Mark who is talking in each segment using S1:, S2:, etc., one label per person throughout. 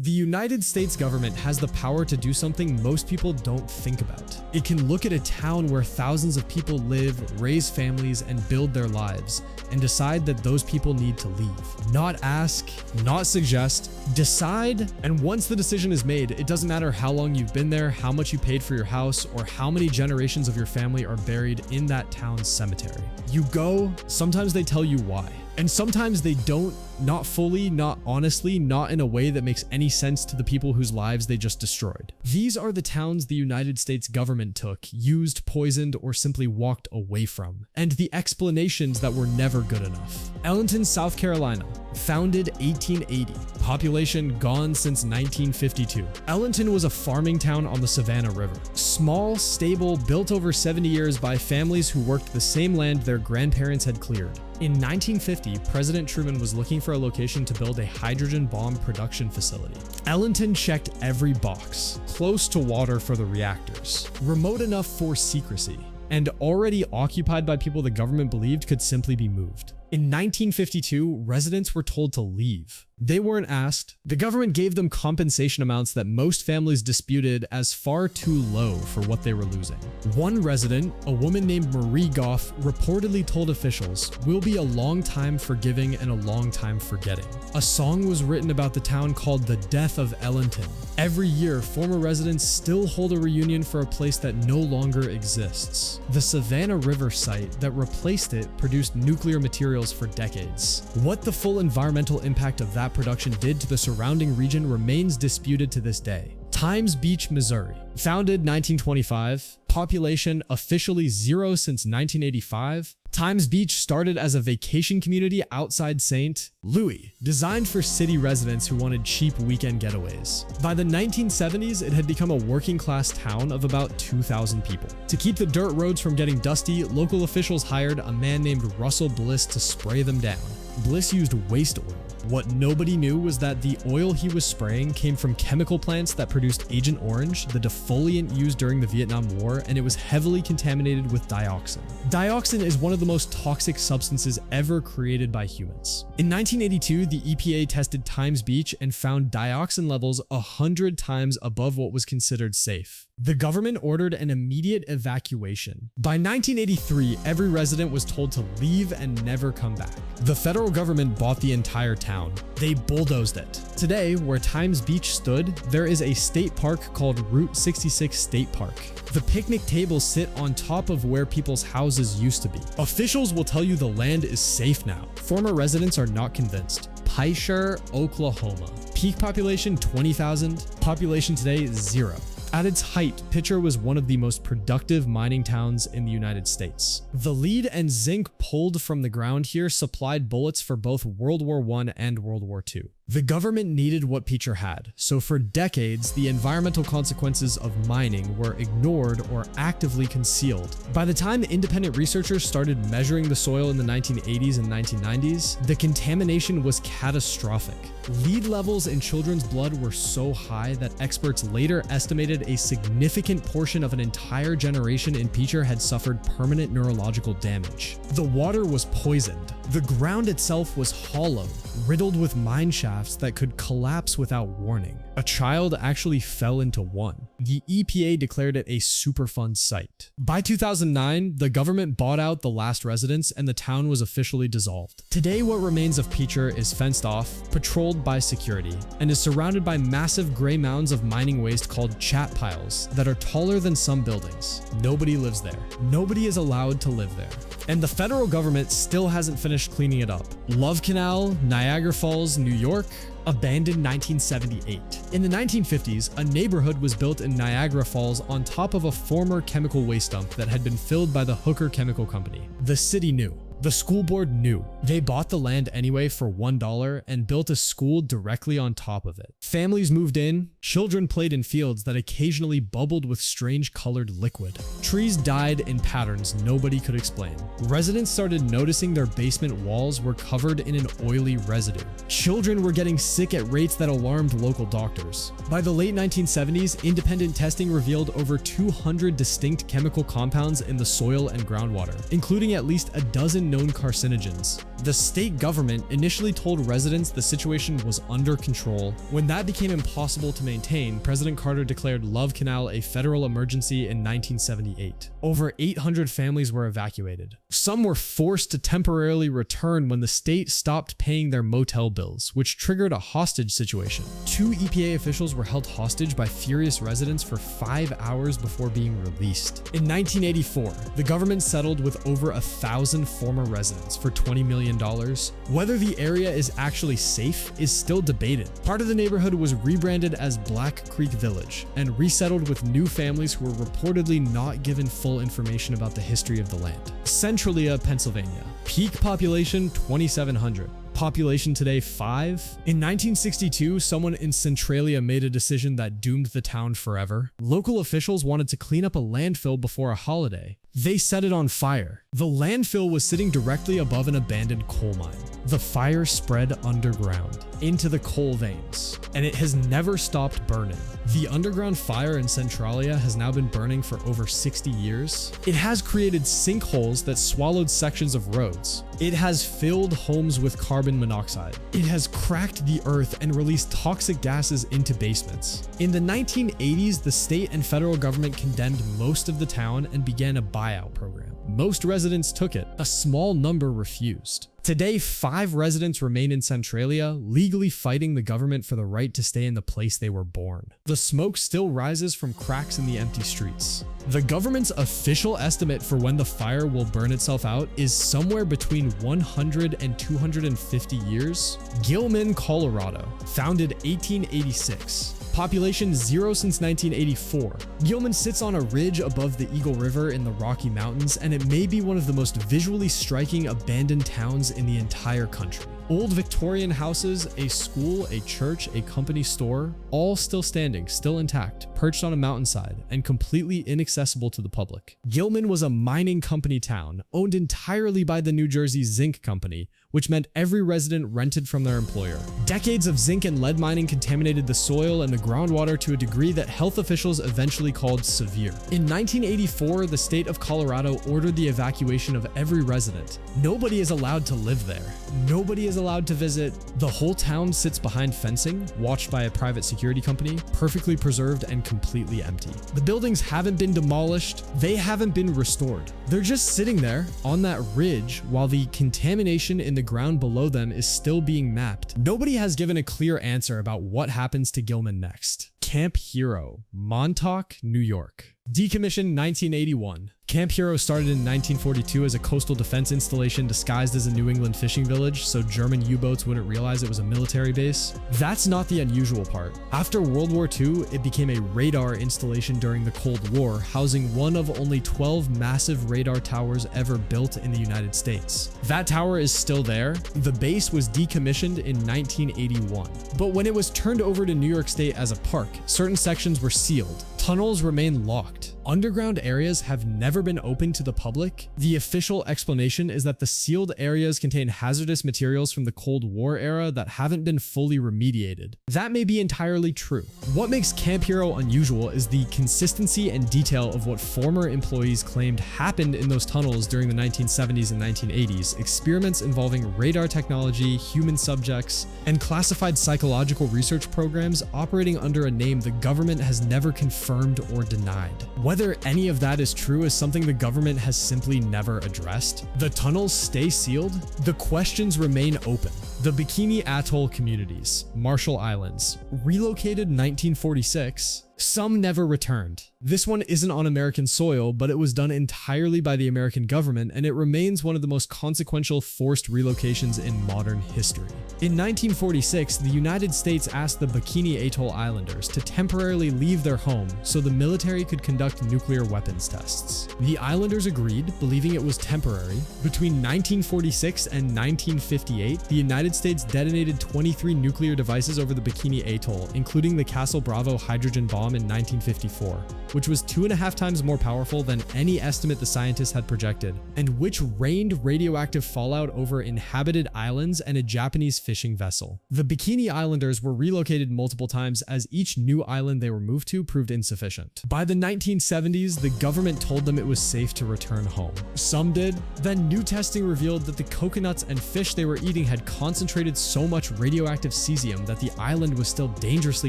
S1: The United States government has the power to do something most people don't think about. It can look at a town where thousands of people live, raise families, and build their lives, and decide that those people need to leave. Not ask, not suggest, decide, and once the decision is made, it doesn't matter how long you've been there, how much you paid for your house, or how many generations of your family are buried in that town's cemetery. You go, sometimes they tell you why. And sometimes they don't, not fully, not honestly, not in a way that makes any sense to the people whose lives they just destroyed. These are the towns the United States government took, used, poisoned, or simply walked away from, and the explanations that were never good enough. Ellenton, South Carolina, founded 1880, population gone since 1952. Ellenton was a farming town on the Savannah River. Small, stable, built over 70 years by families who worked the same land their grandparents had cleared. In 1950, President Truman was looking for a location to build a hydrogen bomb production facility. Ellenton checked every box, close to water for the reactors, remote enough for secrecy, and already occupied by people the government believed could simply be moved. In 1952, residents were told to leave. They weren't asked. The government gave them compensation amounts that most families disputed as far too low for what they were losing. One resident, a woman named Marie Goff, reportedly told officials, "We'll be a long time forgiving and a long time forgetting." A song was written about the town called The Death of Ellenton. Every year, former residents still hold a reunion for a place that no longer exists. The Savannah River site that replaced it produced nuclear materials for decades. What the full environmental impact of that production did to the surrounding region remains disputed to this day. Times Beach, Missouri. Founded 1925, population officially zero since 1985. Times Beach started as a vacation community outside St. Louis, designed for city residents who wanted cheap weekend getaways. By the 1970s, it had become a working-class town of about 2,000 people. To keep the dirt roads from getting dusty, local officials hired a man named Russell Bliss to spray them down. Bliss used waste oil. What nobody knew was that the oil he was spraying came from chemical plants that produced Agent Orange, the defoliant used during the Vietnam War, and it was heavily contaminated with dioxin. Dioxin is one of the most toxic substances ever created by humans. In 1982, the EPA tested Times Beach and found dioxin levels 100 times above what was considered safe. The government ordered an immediate evacuation. By 1983, every resident was told to leave and never come back. The federal government bought the entire town. They bulldozed it. Today, where Times Beach stood, there is a state park called Route 66 State Park. The picnic tables sit on top of where people's houses used to be. Officials will tell you the land is safe now. Former residents are not convinced. Picture, Oklahoma. Peak population 20,000. Population today 0. At its height, Pitcher was one of the most productive mining towns in the United States. The lead and zinc pulled from the ground here supplied bullets for both World War I and World War II. The government needed what Pitcher had, so for decades, the environmental consequences of mining were ignored or actively concealed. By the time independent researchers started measuring the soil in the 1980s and 1990s, the contamination was catastrophic. Lead levels in children's blood were so high that experts later estimated a significant portion of an entire generation in Pitcher had suffered permanent neurological damage. The water was poisoned. The ground itself was hollow, riddled with mine shafts that could collapse without warning. A child actually fell into one. The EPA declared it a Superfund site. By 2009, the government bought out the last residents and the town was officially dissolved. Today, what remains of Pitcher is fenced off, patrolled by security, and is surrounded by massive gray mounds of mining waste called chat piles that are taller than some buildings. Nobody lives there. Nobody is allowed to live there. And the federal government still hasn't finished cleaning it up. Love Canal, Niagara Falls, New York, abandoned 1978. In the 1950s, a neighborhood was built in Niagara Falls on top of a former chemical waste dump that had been filled by the Hooker Chemical Company. The city knew. The school board knew. They bought the land anyway for $1 and built a school directly on top of it. Families moved in, children played in fields that occasionally bubbled with strange colored liquid. Trees died in patterns nobody could explain. Residents started noticing their basement walls were covered in an oily residue. Children were getting sick at rates that alarmed local doctors. By the late 1970s, independent testing revealed over 200 distinct chemical compounds in the soil and groundwater, including at least a dozen known carcinogens. The state government initially told residents the situation was under control. When that became impossible to maintain, President Carter declared Love Canal a federal emergency in 1978. Over 800 families were evacuated. Some were forced to temporarily return when the state stopped paying their motel bills, which triggered a hostage situation. 2 EPA officials were held hostage by furious residents for 5 hours before being released. In 1984, the government settled with over 1,000 former residents for $20 million. Whether the area is actually safe is still debated. Part of the neighborhood was rebranded as Black Creek Village and resettled with new families who were reportedly not given full information about the history of the land. Centralia, Pennsylvania. Peak population 2,700. Population today 5. In 1962, someone in Centralia made a decision that doomed the town forever. Local officials wanted to clean up a landfill before a holiday. They set it on fire. The landfill was sitting directly above an abandoned coal mine. The fire spread underground into the coal veins, and it has never stopped burning. The underground fire in Centralia has now been burning for over 60 years. It has created sinkholes that swallowed sections of roads. It has filled homes with carbon monoxide. It has cracked the earth and released toxic gases into basements. In the 1980s, the state and federal government condemned most of the town and began a buyout program. Most residents took it. A small number refused. Today, 5 residents remain in Centralia, legally fighting the government for the right to stay in the place they were born. The smoke still rises from cracks in the empty streets. The government's official estimate for when the fire will burn itself out is somewhere between 100 and 250 years. Gilman, Colorado, founded 1886. Population 0 since 1984. Gilman sits on a ridge above the Eagle River in the Rocky Mountains, and it may be one of the most visually striking abandoned towns in the entire country. Old Victorian houses, a school, a church, a company store, all still standing, still intact, perched on a mountainside, and completely inaccessible to the public. Gilman was a mining company town, owned entirely by the New Jersey Zinc Company, which meant every resident rented from their employer. Decades of zinc and lead mining contaminated the soil and the groundwater to a degree that health officials eventually called severe. In 1984, the state of Colorado ordered the evacuation of every resident. Nobody is allowed to live there. Nobody is allowed to visit. The whole town sits behind fencing, watched by a private security company, perfectly preserved and completely empty. The buildings haven't been demolished. They haven't been restored. They're just sitting there on that ridge while the contamination in the ground below them is still being mapped. Nobody has given a clear answer about what happens to Gilman next. Camp Hero, Montauk, New York. Decommissioned 1981. Camp Hero started in 1942 as a coastal defense installation disguised as a New England fishing village so German U-boats wouldn't realize it was a military base. That's not the unusual part. After World War II, it became a radar installation during the Cold War, housing one of only 12 massive radar towers ever built in the United States. That tower is still there. The base was decommissioned in 1981. But when it was turned over to New York State as a park, certain sections were sealed. Tunnels remain locked. Underground areas have never been open to the public. The official explanation is that the sealed areas contain hazardous materials from the Cold War era that haven't been fully remediated. That may be entirely true. What makes Camp Hero unusual is the consistency and detail of what former employees claimed happened in those tunnels during the 1970s and 1980s, experiments involving radar technology, human subjects, and classified psychological research programs operating under a name the government has never confirmed or denied. Whether any of that is true is something the government has simply never addressed. The tunnels stay sealed. The questions remain open. The Bikini Atoll communities, Marshall Islands, relocated in 1946. Some never returned. This one isn't on American soil, but it was done entirely by the American government, and it remains one of the most consequential forced relocations in modern history. In 1946, the United States asked the Bikini Atoll Islanders to temporarily leave their home so the military could conduct nuclear weapons tests. The Islanders agreed, believing it was temporary. Between 1946 and 1958, the United States detonated 23 nuclear devices over the Bikini Atoll, including the Castle Bravo hydrogen bomb bomb in 1954, which was 2.5 times more powerful than any estimate the scientists had projected, and which rained radioactive fallout over inhabited islands and a Japanese fishing vessel. The Bikini Islanders were relocated multiple times as each new island they were moved to proved insufficient. By the 1970s, the government told them it was safe to return home. Some did. Then new testing revealed that the coconuts and fish they were eating had concentrated so much radioactive cesium that the island was still dangerously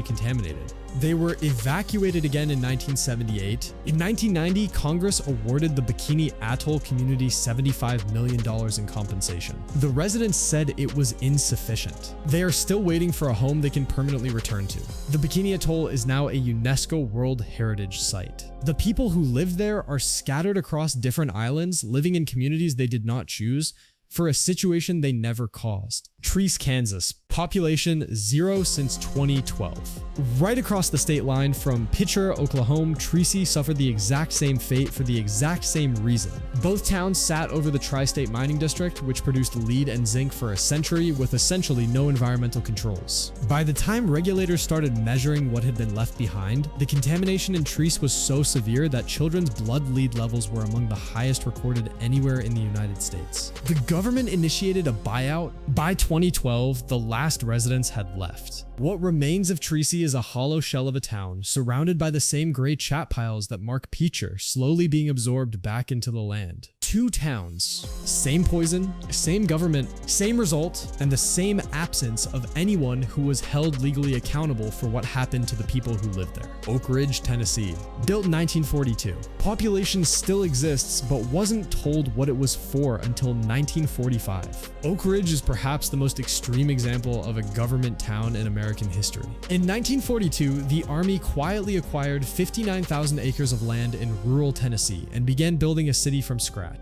S1: contaminated. They were evacuated again in 1978. In 1990, Congress awarded the Bikini Atoll community $75 million in compensation. The residents said it was insufficient. They are still waiting for a home they can permanently return to. The Bikini Atoll is now a UNESCO World Heritage Site. The people who live there are scattered across different islands, living in communities they did not choose, for a situation they never caused. Treese, Kansas. Population 0 since 2012. Right across the state line from Pitcher, Oklahoma, Treese suffered the exact same fate for the exact same reason. Both towns sat over the Tri-State Mining District, which produced lead and zinc for a century with essentially no environmental controls. By the time regulators started measuring what had been left behind, the contamination in Treese was so severe that children's blood lead levels were among the highest recorded anywhere in the United States. The government initiated a buyout. By 2012, the last residents had left. What remains of Treese is a hollow shell of a town, surrounded by the same gray chat piles that mark Pitcher, slowly being absorbed back into the land. Two towns, same poison, same government, same result, and the same absence of anyone who was held legally accountable for what happened to the people who lived there. Oak Ridge, Tennessee. Built in 1942. Population still exists, but wasn't told what it was for until 1945. Oak Ridge is perhaps the most extreme example of a government town in American history. In 1942, the Army quietly acquired 59,000 acres of land in rural Tennessee and began building a city from scratch.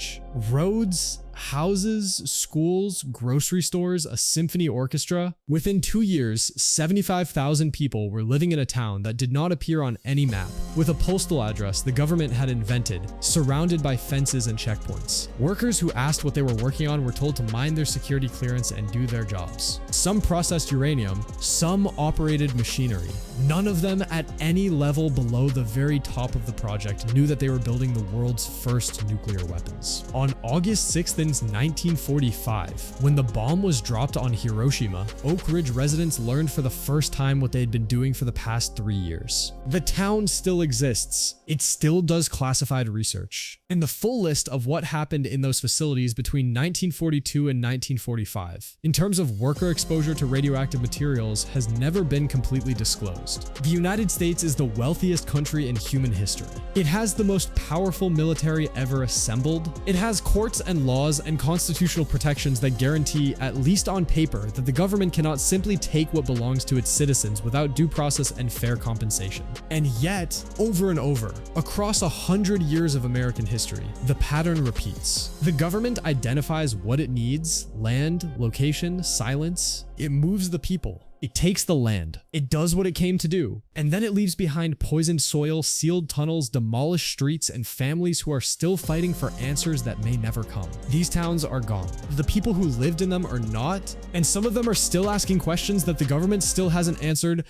S1: Roads, houses, schools, grocery stores, a symphony orchestra. Within 2 years, 75,000 people were living in a town that did not appear on any map, with a postal address the government had invented, surrounded by fences and checkpoints. Workers who asked what they were working on were told to mind their security clearance and do their jobs. Some processed uranium, some operated machinery. None of them at any level below the very top of the project knew that they were building the world's first nuclear weapons. On August 6th, 1945, when the bomb was dropped on Hiroshima, Oak Ridge residents learned for the first time what they had been doing for the past 3 years. The town still exists. It still does classified research. And the full list of what happened in those facilities between 1942 and 1945, in terms of worker exposure to radioactive materials, has never been completely disclosed. The United States is the wealthiest country in human history. It has the most powerful military ever assembled. It has courts and laws and constitutional protections that guarantee, at least on paper, that the government cannot simply take what belongs to its citizens without due process and fair compensation. And yet, over and over, across 100 years of American history, the pattern repeats. The government identifies what it needs: land, location, silence. It moves the people. It takes the land. It does what it came to do. And then it leaves behind poisoned soil, sealed tunnels, demolished streets, and families who are still fighting for answers that may never come. These towns are gone. The people who lived in them are not, and some of them are still asking questions that the government still hasn't answered,